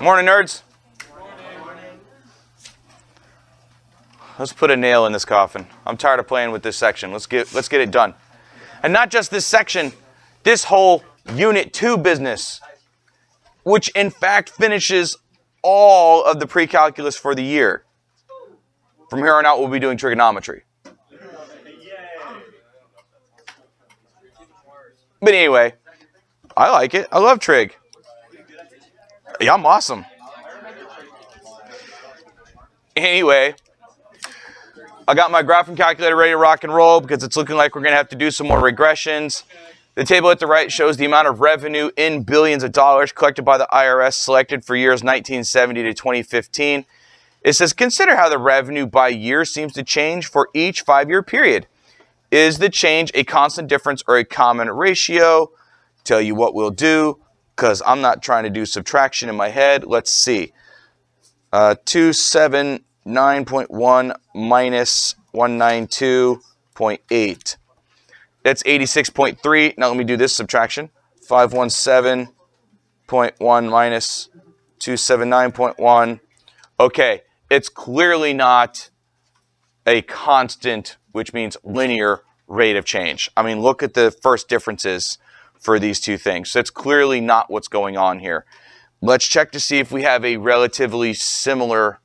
Morning, nerds. Let's put a nail in this coffin. I'm tired of playing with this section. Let's get it done. And not just this section, this whole Unit 2 business, which in fact finishes all of the pre-calculus for the year. From here on out, we'll be doing trigonometry. But anyway, I like it. I love trig. Yeah, I'm awesome. Anyway, I got my graphing calculator ready to rock and roll because it's looking like we're going to have to do some more regressions. The table at the right shows the amount of revenue in billions of dollars collected by the IRS selected for years 1970 to 2015. It says, consider how the revenue by year seems to change for each 5-year period. Is the change a constant difference or a common ratio? Tell you what we'll do, because I'm not trying to do subtraction in my head. Let's see. 279.1 minus 192.8. That's 86.3. Now let me do this subtraction. 517.1 minus 279.1. Okay, it's clearly not a constant, which means linear rate of change. I mean, look at the first differences for these two things. So it's clearly not what's going on here. Let's check to see if we have a relatively similar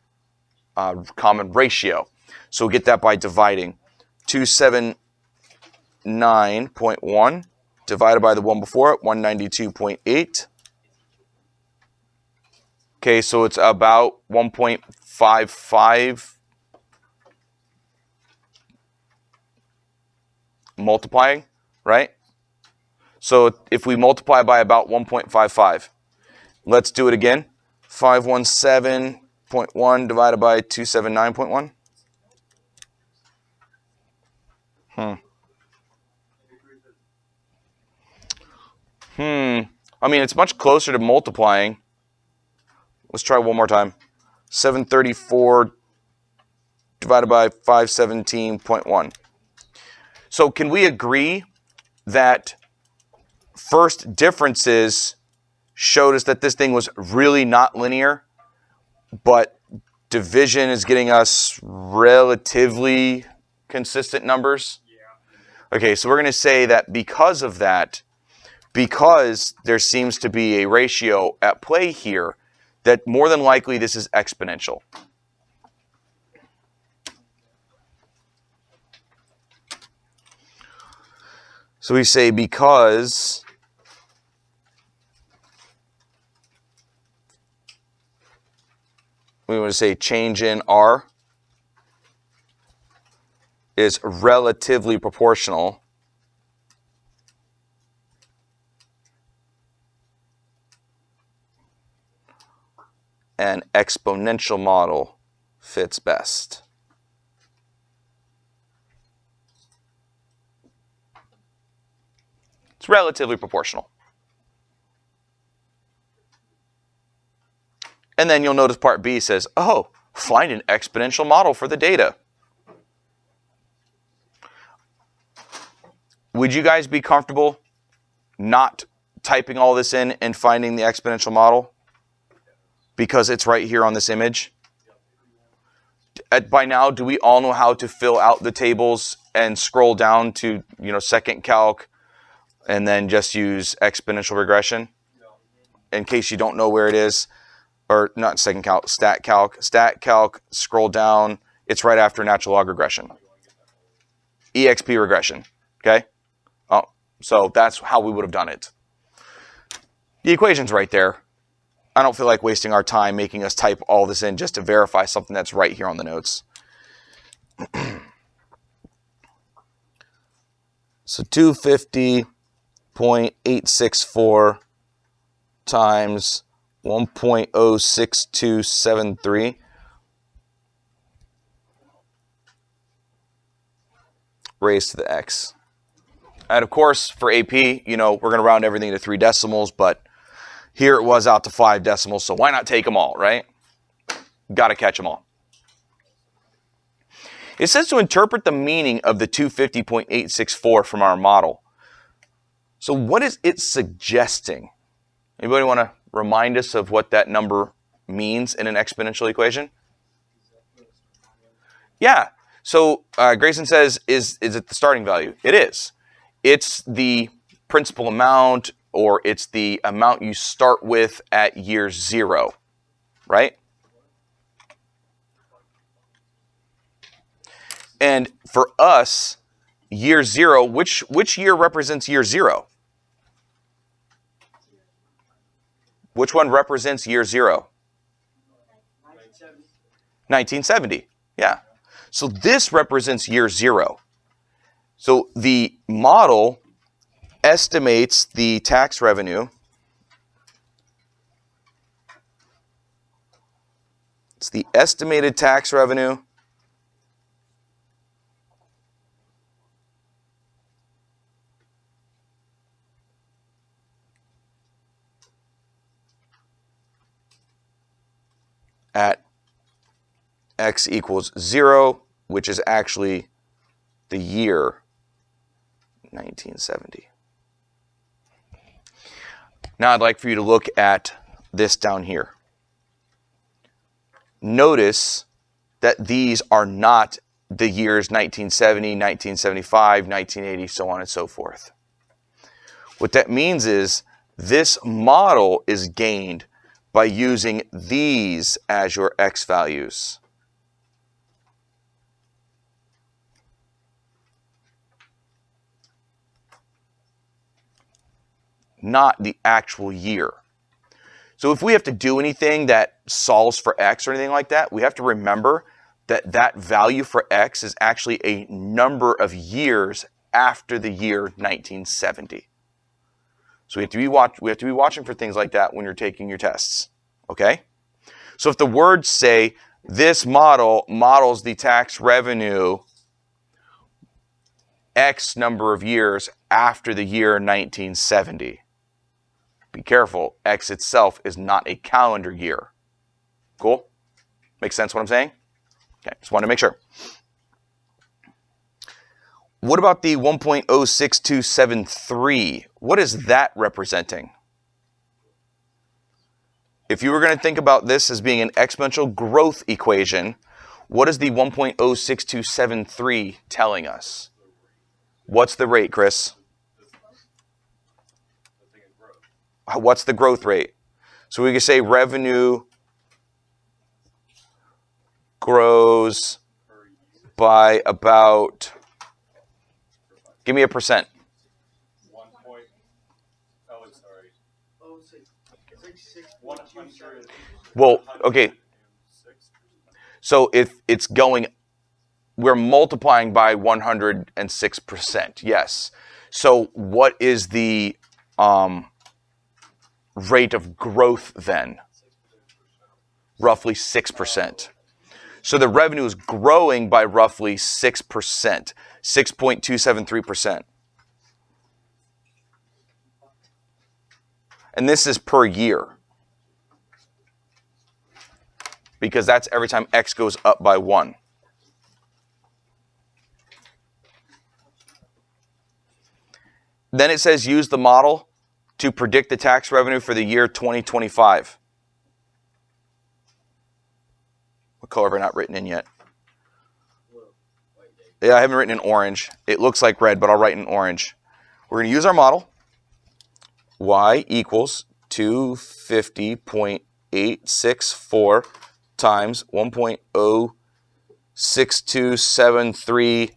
common ratio. So we'll get that by dividing. 279.1 divided by the one before it, 192.8. Okay, so it's about 1.55 multiplying, right? So if we multiply by about 1.55, let's do it again. 517.1 divided by 279.1. I mean, it's much closer to multiplying. Let's try one more time. 734 divided by 517.1. So can we agree that first differences showed us that this thing was really not linear, but division is getting us relatively consistent numbers? Yeah. Okay, so we're going to say that because of that, because there seems to be a ratio at play here, that more than likely this is exponential. So we say because we want to say change in R is relatively proportional an exponential model fits best. It's relatively proportional. And then you'll notice part B says, oh, find an exponential model for the data. Would you guys be comfortable not typing all this in and finding the exponential model? Because it's right here on this image. By now, do we all know how to fill out the tables and scroll down to, second calc and then just use exponential regression? In case you don't know where it is, or not second calc, stat calc, scroll down. It's right after natural log regression. EXP regression, okay? Oh, so that's how we would have done it. The equation's right there. I don't feel like wasting our time making us type all this in just to verify something that's right here on the notes. So 250.864 times 1.06273 raised to the x. And of course, for AP, we're going to round everything to 3 decimals, but here it was out to 5 decimals, so why not take them all, right? Got to catch them all. It says to interpret the meaning of the 250.864 from our model. So what is it suggesting? Anybody want to remind us of what that number means in an exponential equation? Yeah. So Grayson says, is it the starting value? It is. It's the principal amount, or it's the amount you start with at year 0, right? And for us, year 0, which year represents year 0? Which one represents year 0? 1970. Yeah. So this represents year 0. So the model estimates the tax revenue. It's the estimated tax revenue at x equals 0, which is actually the year 1970. Now I'd like for you to look at this down here. Notice that these are not the years 1970, 1975, 1980, so on and so forth. What that means is this model is gained by using these as your x values. Not the actual year. So if we have to do anything that solves for x or anything like that, we have to remember that that value for x is actually a number of years after the year 1970. So we have to be watching for things like that when you're taking your tests. Okay? So if the words say this model models the tax revenue X number of years after the year 1970. Be careful, X itself is not a calendar year. Cool? Makes sense what I'm saying? Okay, just wanted to make sure. What about the 1.06273? What is that representing? If you were going to think about this as being an exponential growth equation, what is the 1.06273 telling us? What's the rate, Chris? What's the growth rate? So we could say revenue grows by about, give me a percent. Well, okay. So if it's going, we're multiplying by 106%, yes. So what is the rate of growth then? Roughly 6%. So the revenue is growing by roughly 6%, 6.273%. And this is per year, because that's every time X goes up by 1. Then it says use the model to predict the tax revenue for the year 2025. What color have I not written in yet? Yeah, I haven't written in orange. It looks like red, but I'll write in orange. We're going to use our model. Y equals 250.864 times 1.06273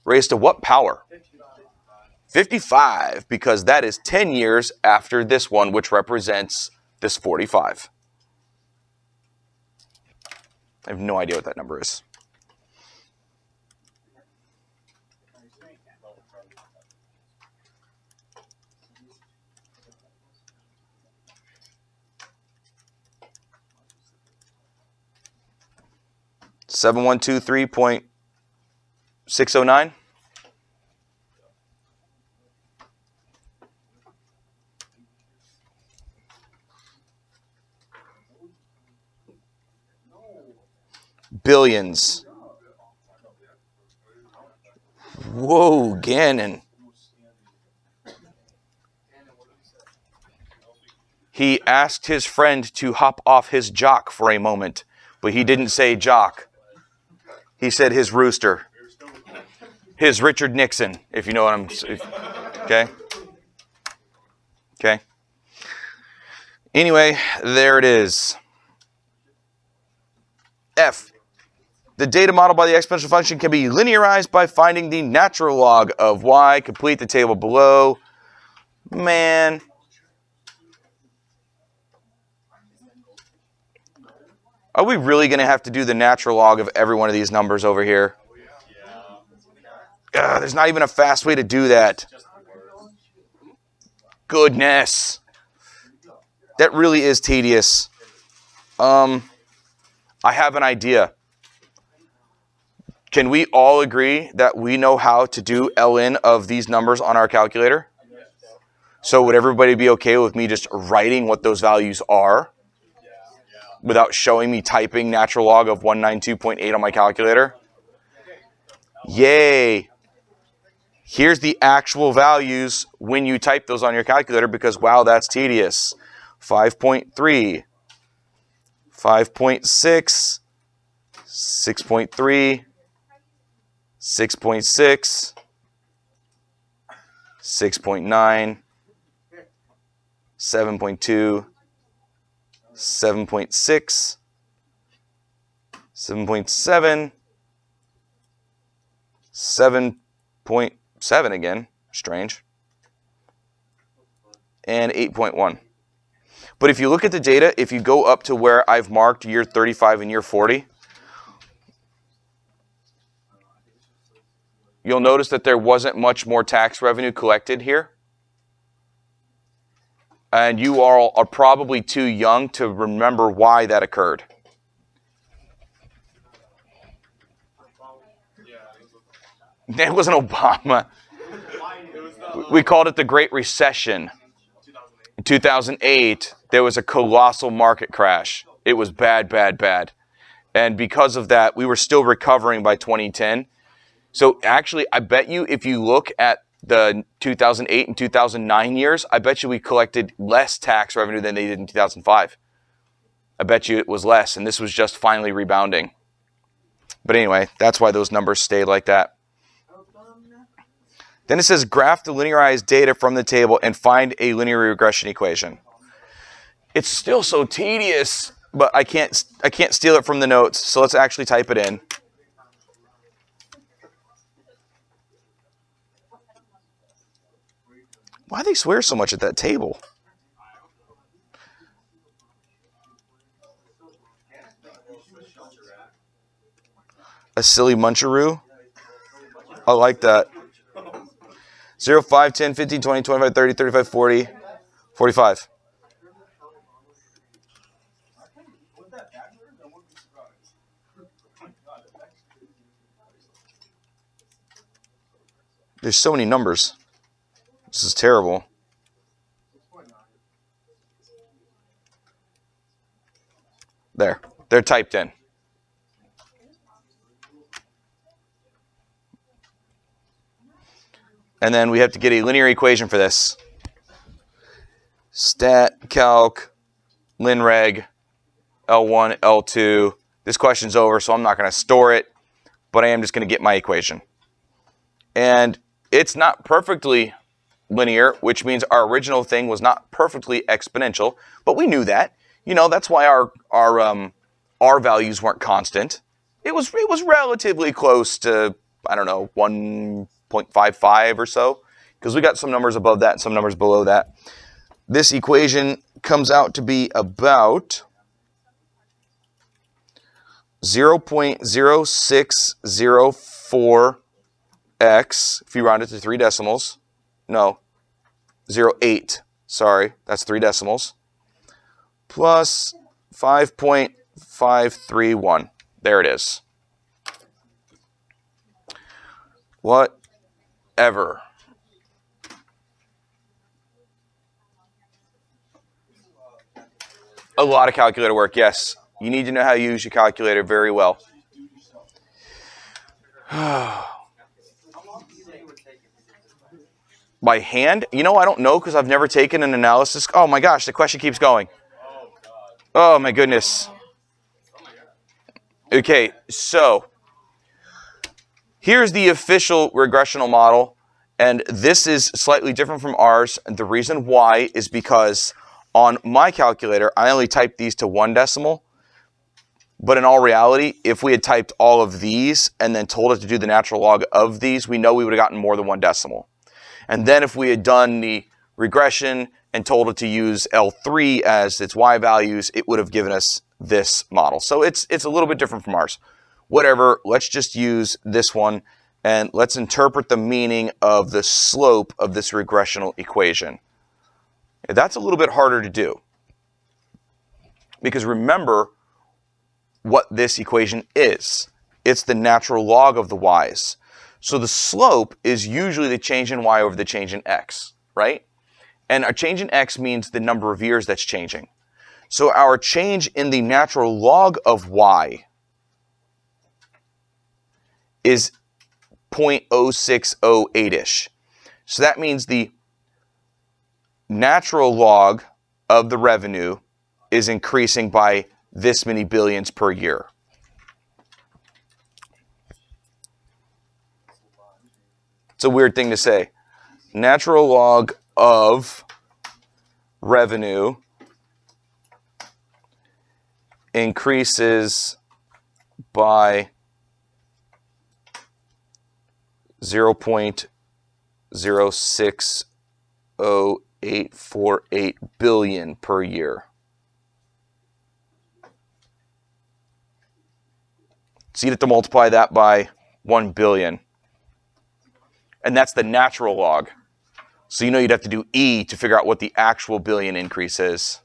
raised to what power? 55, because that is 10 years after this one, which represents this 45. I have no idea what that number is. $7123.609. Billions. Whoa, Gannon. He asked his friend to hop off his jock for a moment, but he didn't say jock. He said his rooster. His Richard Nixon, if you know what I'm saying. Okay? Okay? Anyway, there it is. F. The data model by the exponential function can be linearized by finding the natural log of y. Complete the table below. Man. Are we really going to have to do the natural log of every one of these numbers over here? There's not even a fast way to do that. Goodness. That really is tedious. I have an idea. Can we all agree that we know how to do ln of these numbers on our calculator? So would everybody be okay with me just writing what those values are without showing me typing natural log of 192.8 on my calculator? Yay. Here's the actual values when you type those on your calculator because, wow, that's tedious. 5.3, 5.6, 6.3, 6.6, 6.9, 7.2, 7.6, 7.7, 7.7 again, strange, and 8.1. But if you look at the data, if you go up to where I've marked year 35 and year 40, you'll notice that there wasn't much more tax revenue collected here. And you all are probably too young to remember why that occurred. It wasn't Obama. We called it the Great Recession. In 2008, there was a colossal market crash. It was bad, bad, bad. And because of that, we were still recovering by 2010. So actually, I bet you if you look at the 2008 and 2009 years, I bet you we collected less tax revenue than they did in 2005. I bet you it was less, and this was just finally rebounding. But anyway, that's why those numbers stayed like that. Then it says graph the linearized data from the table and find a linear regression equation. It's still so tedious, but I can't steal it from the notes, so let's actually type it in. Why do they swear so much at that table? A silly muncheroo? I like that. 0, 5, 10, 15, 20, 25, 30, 35, 40, 45. There's so many numbers. This is terrible. There. They're typed in. And then we have to get a linear equation for this. Stat, calc, linreg, L1, L2. This question's over, so I'm not going to store it, but I am just going to get my equation. And it's not perfectly linear, which means our original thing was not perfectly exponential, but we knew that. You know, that's why our values weren't constant. It was relatively close to, I don't know, 1.55 or so, because we got some numbers above that and some numbers below that. This equation comes out to be about 0.0604x, if you round it to 3 decimals. No, 0.8, sorry, that's 3 decimals, plus 5.531. There it is. Whatever. A lot of calculator work, yes. You need to know how to use your calculator very well. By hand? You know, I don't know because I've never taken an analysis. Oh my gosh, the question keeps going. Oh my goodness. Okay, so here's the official regressional model, and this is slightly different from ours. And the reason why is because on my calculator, I only typed these to 1 decimal. But in all reality, if we had typed all of these and then told it to do the natural log of these, we know we would have gotten more than 1 decimal. And then if we had done the regression and told it to use L3 as its Y values, it would have given us this model. So it's a little bit different from ours. Whatever, let's just use this one and let's interpret the meaning of the slope of this regressional equation. That's a little bit harder to do. Because remember what this equation is. It's the natural log of the y's. So the slope is usually the change in y over the change in x, right? And a change in x means the number of years that's changing. So our change in the natural log of y is 0.0608-ish. So that means the natural log of the revenue is increasing by this many billions per year. It's a weird thing to say. Natural log of revenue increases by 0.060848 billion per year. So you have to multiply that by 1 billion. And that's the natural log. So you know you'd have to do E to figure out what the actual billion increase is.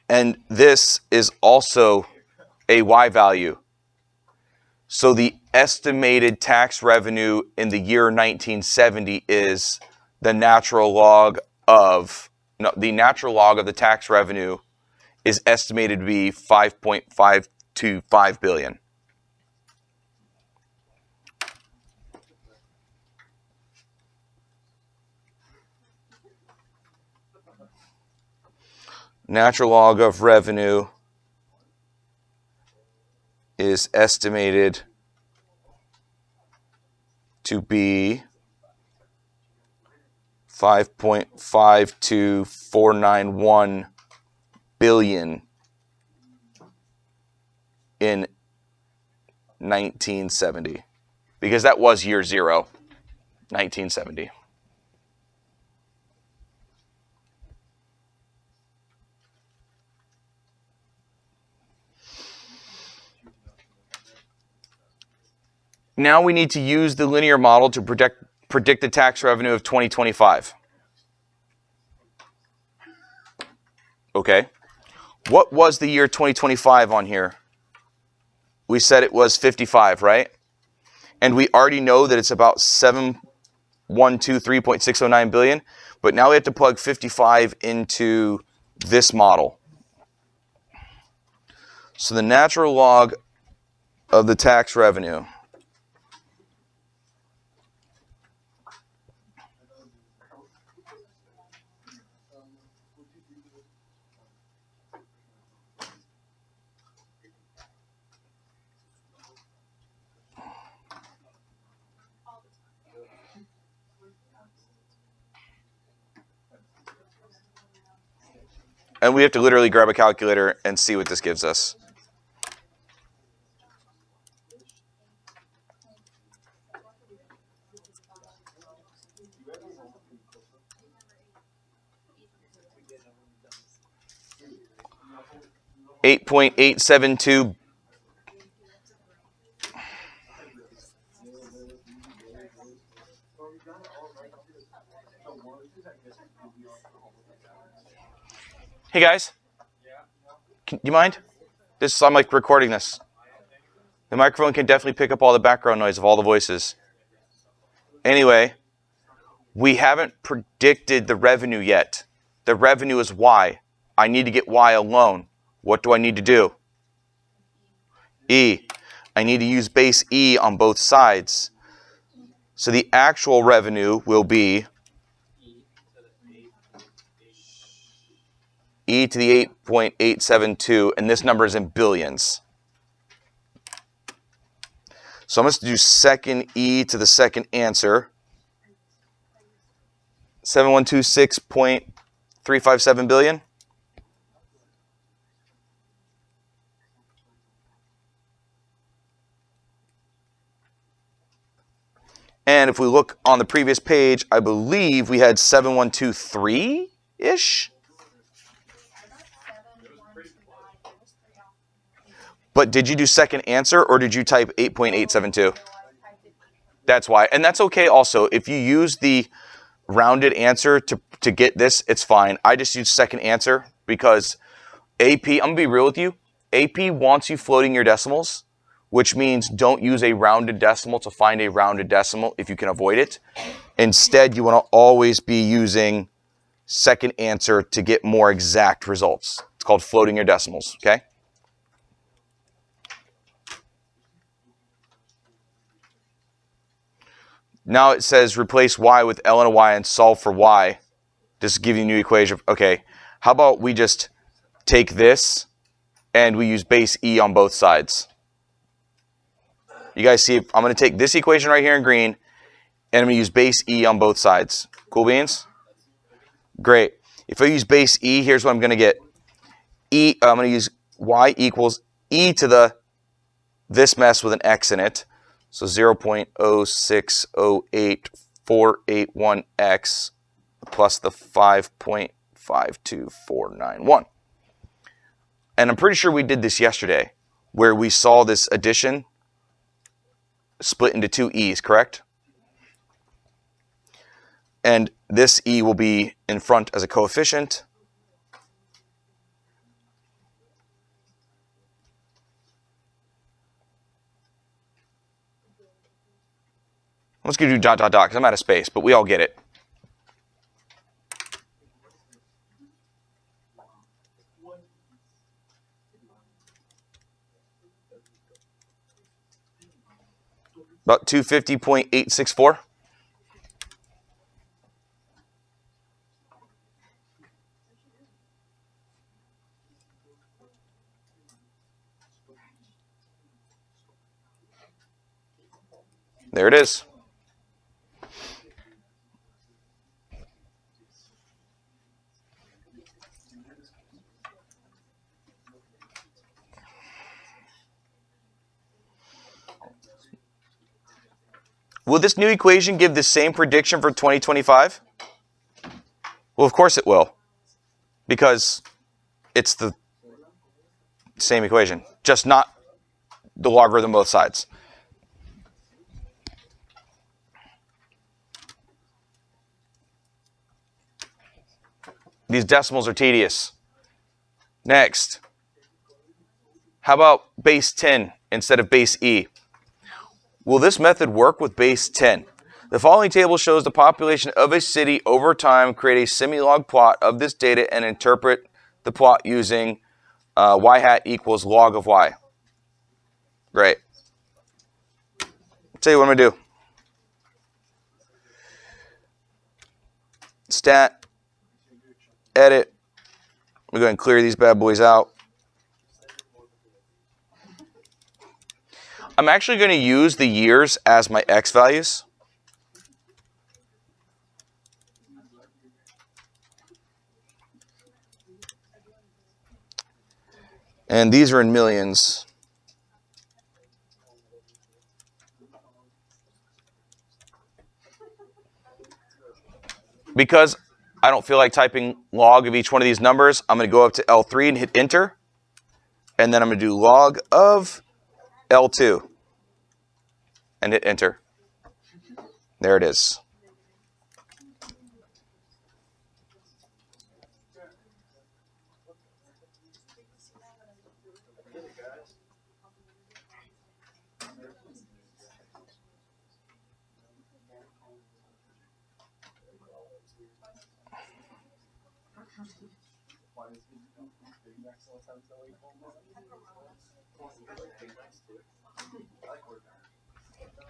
And this is also a Y value. So the estimated tax revenue in the year 1970 is the natural log of, the natural log of the tax revenue is estimated to be 5.525 billion. Natural log of revenue is estimated to be 5.52491 billion in 1970, because that was year 0, 1970. Now we need to use the linear model to predict the tax revenue of 2025. Okay. What was the year 2025 on here? We said it was 55, right? And we already know that it's about 7123.609 billion, but now we have to plug 55 into this model. So the natural log of the tax revenue and we have to literally grab a calculator and see what this gives us. $8.872. Hey guys, do you mind? I'm like recording this. The microphone can definitely pick up all the background noise of all the voices. Anyway, we haven't predicted the revenue yet. The revenue is Y. I need to get Y alone. What do I need to do? E. I need to use base E on both sides. So the actual revenue will be e to the 8.872, and this number is in billions. So I'm going to do second e to the second answer. 7126.357 billion. And if we look on the previous page, I believe we had 7123-ish. But did you do second answer or did you type 8.872? That's why. And that's okay also. If you use the rounded answer to get this, it's fine. I just use second answer because AP, I'm going to be real with you, AP wants you floating your decimals, which means don't use a rounded decimal to find a rounded decimal if you can avoid it. Instead, you want to always be using second answer to get more exact results. It's called floating your decimals, okay? Now it says replace y with ln of y and solve for y. Just give you a new equation. Okay, how about we just take this and we use base e on both sides. You guys see, I'm going to take this equation right here in green and I'm going to use base e on both sides. Cool beans? Great. If I use base e, here's what I'm going to get. I'm going to use y equals e to this mess with an x in it. So 0.0608481x plus the 5.52491. And I'm pretty sure we did this yesterday, where we saw this addition split into two e's, correct? And this e will be in front as a coefficient. I'm just going to do dot, dot, dot, because I'm out of space, but we all get it. About 250.864. There it is. Will this new equation give the same prediction for 2025? Well, of course it will, because it's the same equation, just not the logarithm both sides. These decimals are tedious. Next, how about base 10 instead of base e? Will this method work with base 10? The following table shows the population of a city over time. Create a semi-log plot of this data and interpret the plot using y hat equals log of y. Great. I'll tell you what I'm going to do. Stat, edit. We're going to clear these bad boys out. I'm actually going to use the years as my x values. And these are in millions. Because I don't feel like typing log of each one of these numbers, I'm going to go up to L3 and hit enter. And then I'm going to do log of L2 and hit enter. There it is.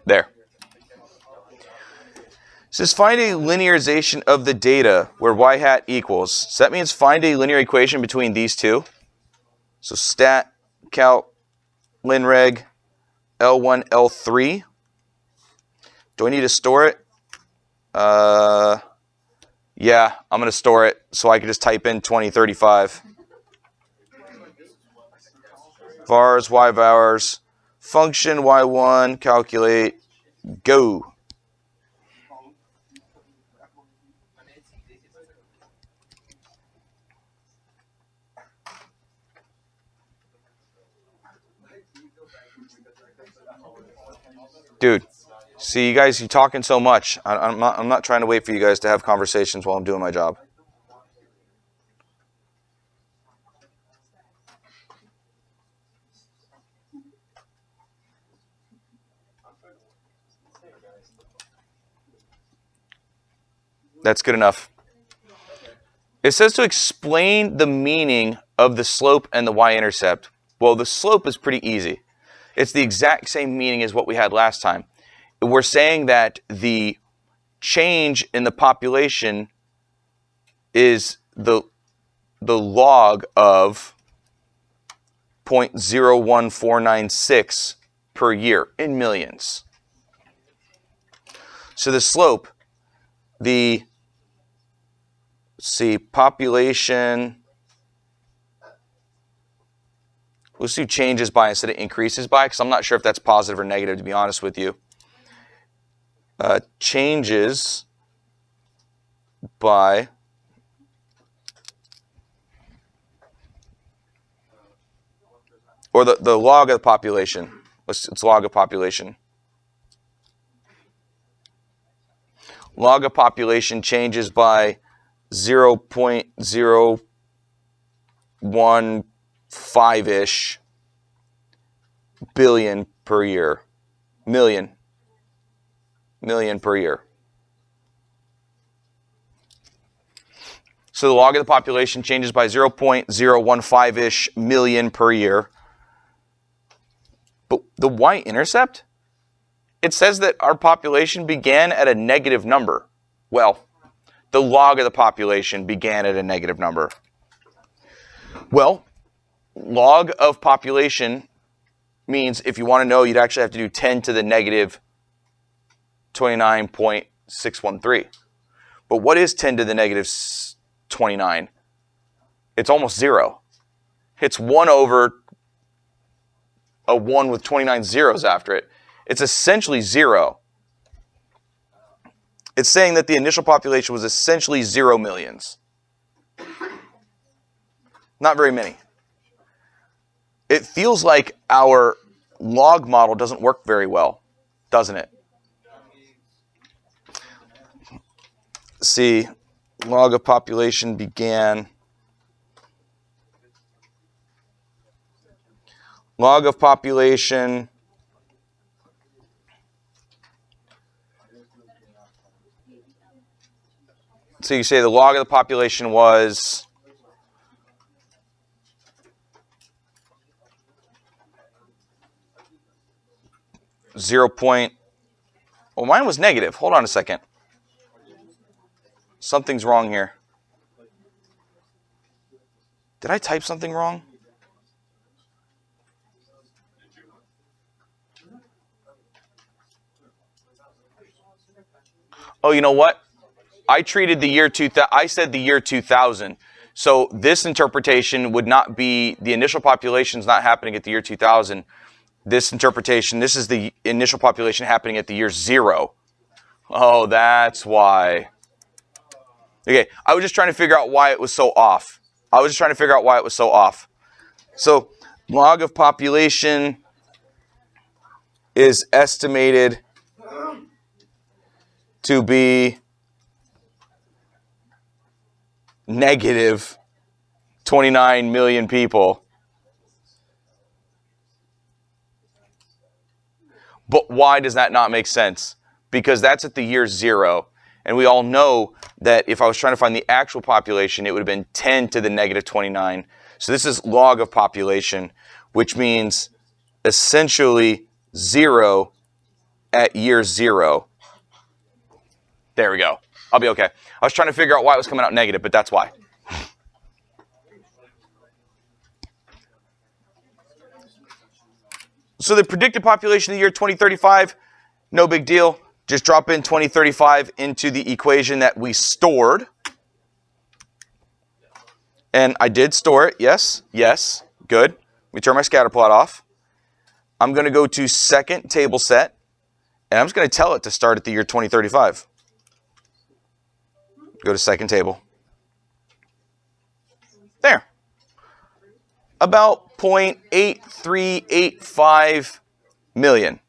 There. It says find a linearization of the data where y hat equals. So that means find a linear equation between these two. So stat, calc, linreg, L1, L3. Do I need to store it? Yeah, I'm going to store it so I can just type in 2035. Vars, y vars, function y1, calculate, go. Dude, see you guys, you talking so much. I'm not trying to wait for you guys to have conversations while I'm doing my job. That's good enough. It says to explain the meaning of the slope and the y-intercept. Well, the slope is pretty easy. It's the exact same meaning as what we had last time. We're saying that the change in the population is the log of 0.01496 per year in millions. So the slope, let's see, population, let's do changes by instead of increases by, because I'm not sure if that's positive or negative, to be honest with you. Changes by or the log of the population. It's log of population. Log of population changes by 0.015-ish billion per year. Million per year. So the log of the population changes by 0.015-ish million per year. But the y-intercept, it says that our population began at a negative number. Well, the log of the population began at a negative number. Well, log of population means if you want to know, you'd actually have to do 10 to the negative 29.613. But what is 10 to the negative 29? It's almost 0. It's 1 over a 1 with 29 zeros after it. It's essentially 0. It's saying that the initial population was essentially 0 millions. Not very many. It feels like our log model doesn't work very well, doesn't it? See, log of population began. Log of population. So you say the log of the population was 0. Well, mine was negative. Hold on a second. Something's wrong here. Did I type something wrong? Oh, you know what? I treated the year 2000. I said the year 2000. So this interpretation would not be, the initial population is not happening at the year 2000. This interpretation, this is the initial population happening at the year 0. Oh, that's why. Okay, I was just trying to figure out why it was so off. So log of population is estimated to be negative 29 million people. But why does that not make sense? Because that's at the year 0. And we all know that if I was trying to find the actual population, it would have been 10 to the negative 29. So this is log of population, which means essentially 0 at year 0. There we go. I'll be okay. I was trying to figure out why it was coming out negative, but that's why. So the predicted population of the year 2035, no big deal. Just drop in 2035 into the equation that we stored. And I did store it, yes, yes, good. Let me turn my scatter plot off. I'm going to go to second table set, and I'm just going to tell it to start at the year 2035. Go to second table. There. About 0.8385 million.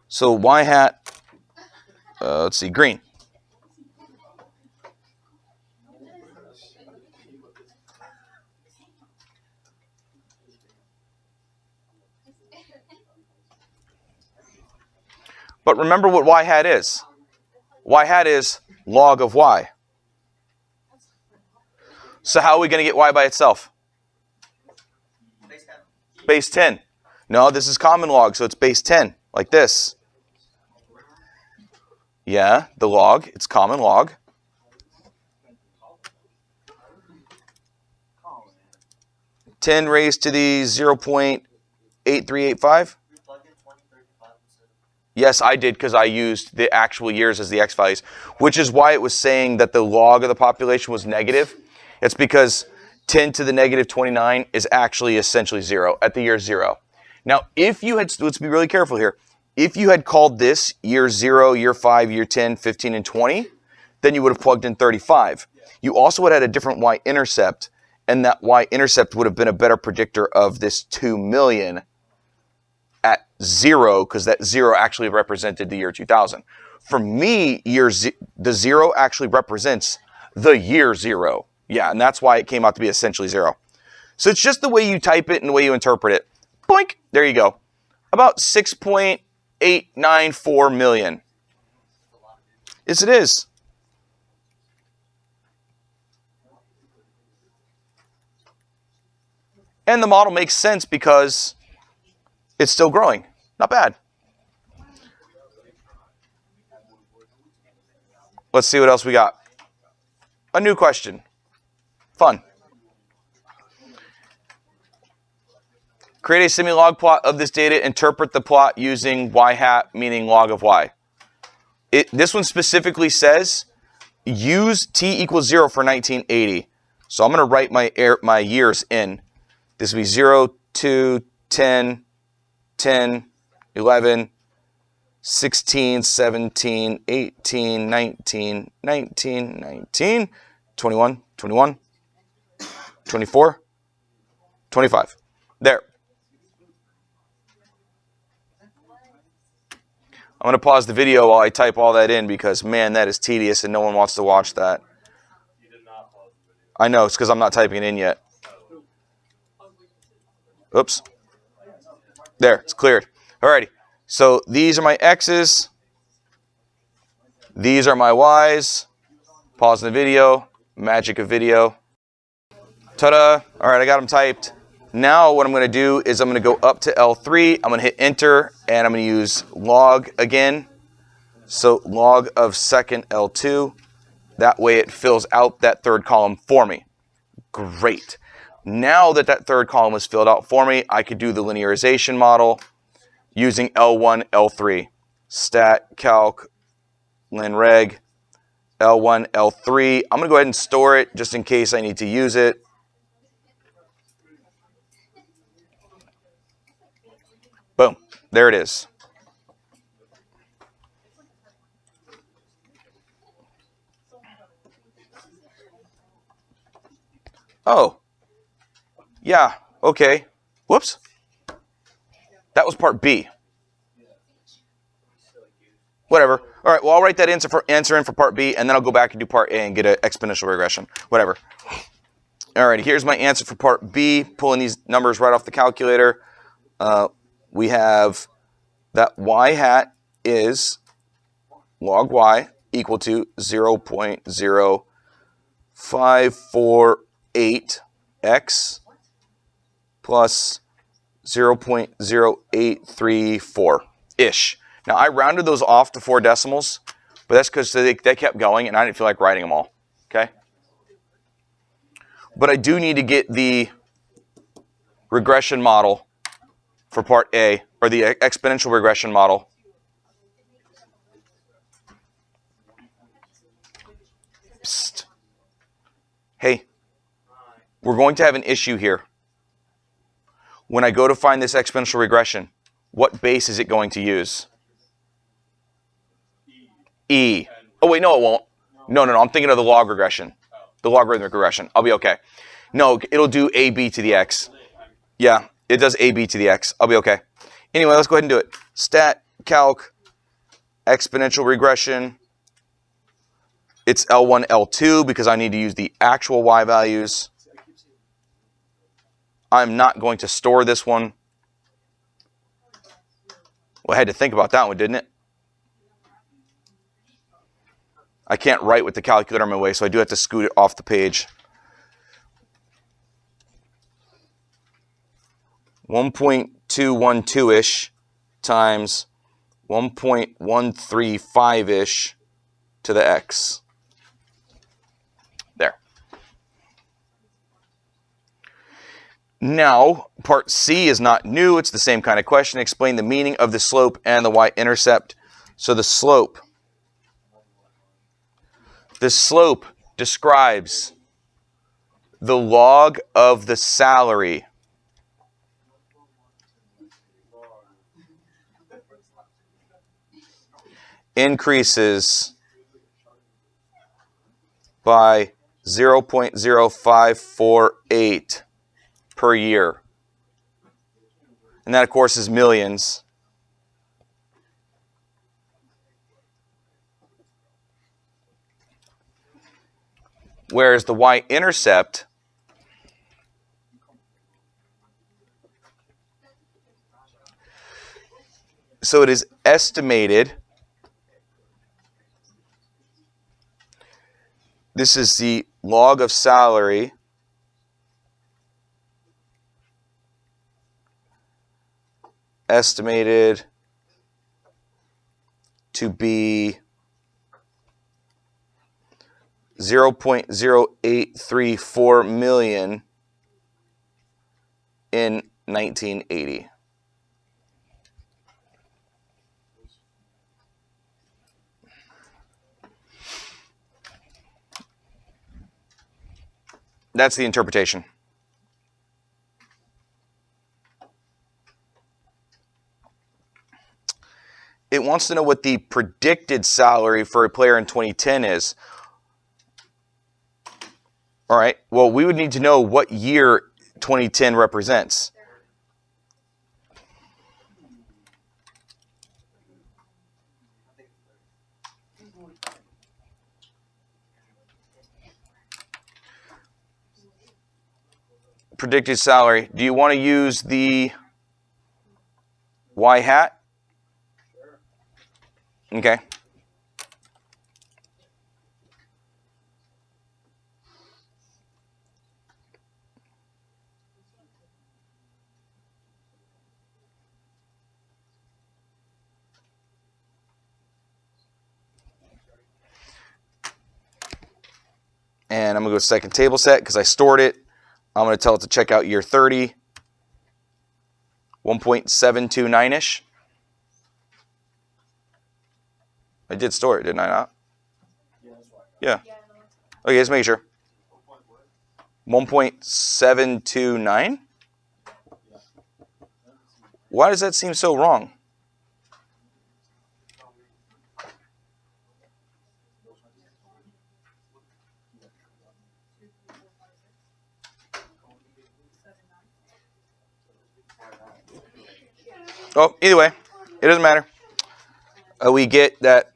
So y hat, let's see, green. But remember what y hat is. Y hat is log of y. So how are we going to get y by itself? Base 10. No, this is common log, so it's base 10, like this. Yeah, the log, it's common log. Ten raised to the 0.8385. Yes, I did because I used the actual years as the x values, which is why it was saying that the log of the population was negative. It's because 10 to the negative 29 is actually essentially 0 at the year 0. Now, if you had, let's be really careful here. If you had called this year 0, year 5, year 10, 15, and 20, then you would have plugged in 35. You also would have had a different y-intercept, and that y-intercept would have been a better predictor of this 2 million at 0, because that 0 actually represented the year 2000. For me, the 0 actually represents the year 0. Yeah, and that's why it came out to be essentially 0. So it's just the way you type it and the way you interpret it. Boink! There you go. About 6.894 million. Yes, it is. And the model makes sense because it's still growing. Not bad. Let's see what else we got. A new question. Fun. Create a semi-log plot of this data. Interpret the plot using y hat, meaning log of y. This one specifically says use t equals 0 for 1980. So I'm going to write my years in. This will be 0, 2, 10, 10, 11, 16, 17, 18, 19, 19, 19, 21, 21, 24, 25. There. I'm going to pause the video while I type all that in because, man, that is tedious and no one wants to watch that. You did not pause the video. I know, it's because I'm not typing it in yet. Oops. There, it's cleared. Alrighty. So these are my X's. These are my Y's. Pause the video. Magic of video. Ta-da. Alright, I got them typed. Now what I'm going to do is I'm going to go up to L3. I'm going to hit enter and I'm going to use log again. So log of second L2. That way it fills out that third column for me. Great. Now that that third column was filled out for me, I could do the linearization model using L1, L3. Stat, calc, linreg, L1, L3. I'm going to go ahead and store it just in case I need to use it. Boom. There it is. Oh. Yeah. Okay. Whoops. That was part B. Whatever. All right. Well, I'll write that answer in for part B, and then I'll go back and do part A and get an exponential regression. Whatever. All right. Here's my answer for part B. Pulling these numbers right off the calculator. We have that y hat is log y equal to 0.0548x plus 0.0834-ish. Now, I rounded those off to 4 decimals, but that's because they kept going, and I didn't feel like writing them all, okay? But I do need to get the regression model for part A, or the exponential regression model. Psst. Hey, we're going to have an issue here. When I go to find this exponential regression, what base is it going to use? E. Oh, wait, no, it won't. No, I'm thinking of the log regression. The logarithmic regression. I'll be okay. No, it'll do AB to the X. Yeah, it does AB to the X. I'll be okay. Anyway, let's go ahead and do it. Stat, calc, exponential regression. It's L1, L2 because I need to use the actual Y values. I'm not going to store this one. Well, I had to think about that one, didn't it? I can't write with the calculator in my way, so I do have to scoot it off the page. 1.212-ish times 1.135-ish to the X. There. Now, part C is not new. It's the same kind of question. Explain the meaning of the slope and the y-intercept. So the slope. The slope describes the log of the salary increases by 0.0548 per year. And that, of course, is millions. Whereas the y-intercept so it is estimated, this is the log of salary estimated to be 0.0834 million in 1980. That's the interpretation. It wants to know what the predicted salary for a player in 2010 is. All right, well, we would need to know what year 2010 represents. Predicted salary. Do you want to use the Y hat? Okay. And I'm going to go to second table set because I stored it. I'm going to tell it to check out year 30, 1.729-ish. I did store it, didn't I not? Yeah. Okay, just make sure. 1.729? Why does that seem so wrong? Oh, either way, it doesn't matter. We get that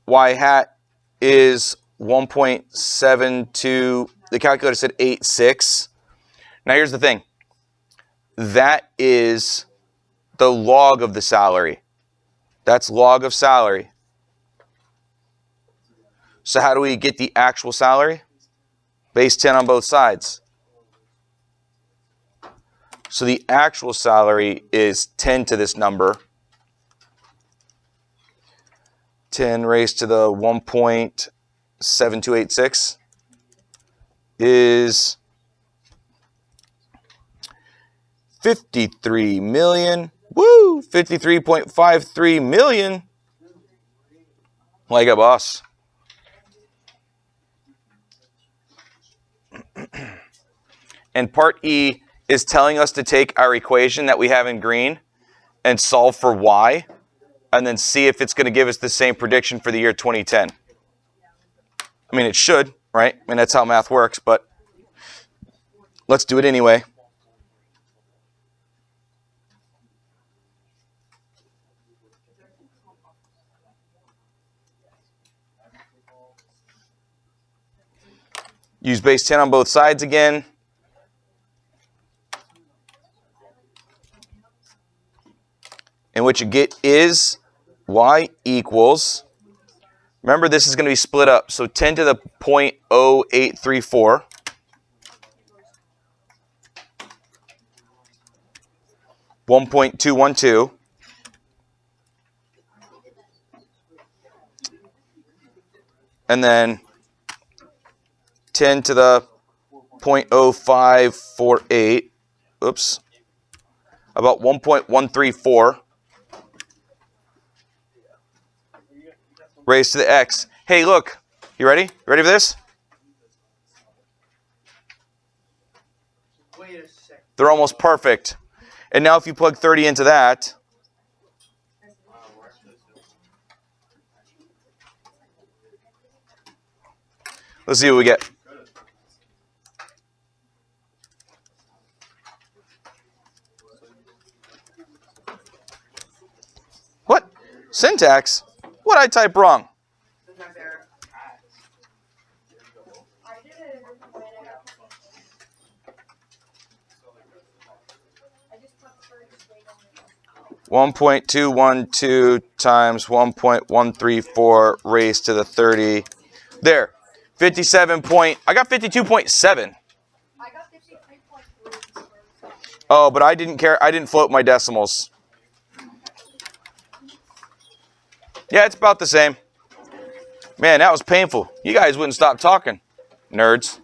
Y hat is 1.72. The calculator said 86. Now here's the thing. That is the log of the salary. That's log of salary. So how do we get the actual salary? Base 10 on both sides. So the actual salary is 10 to this number. 10 raised to the 1.7286 is 53 million. Woo! 53.53 million. Like a boss. And part E is telling us to take our equation that we have in green and solve for y, and then see if it's going to give us the same prediction for the year 2010. I mean, it should, right? I mean, that's how math works, but let's do it anyway. Use base 10 on both sides again. And what you get is y equals, remember this is going to be split up, so 10 to the 0.0834 1.212 and then 10 to the 0.0548, oops, about 1.134 raised to the x. Hey, look, you ready? You ready for this? Wait a second. They're almost perfect. And now if you plug 30 into that, let's see what we get. What? Syntax? What I type wrong? One 1.212 times 1.134 raised to the 30. There. 57 point. I got 52.7. I got 53.3. Oh, but I didn't care. I didn't float my decimals. Yeah, it's about the same. Man, that was painful. You guys wouldn't stop talking, nerds.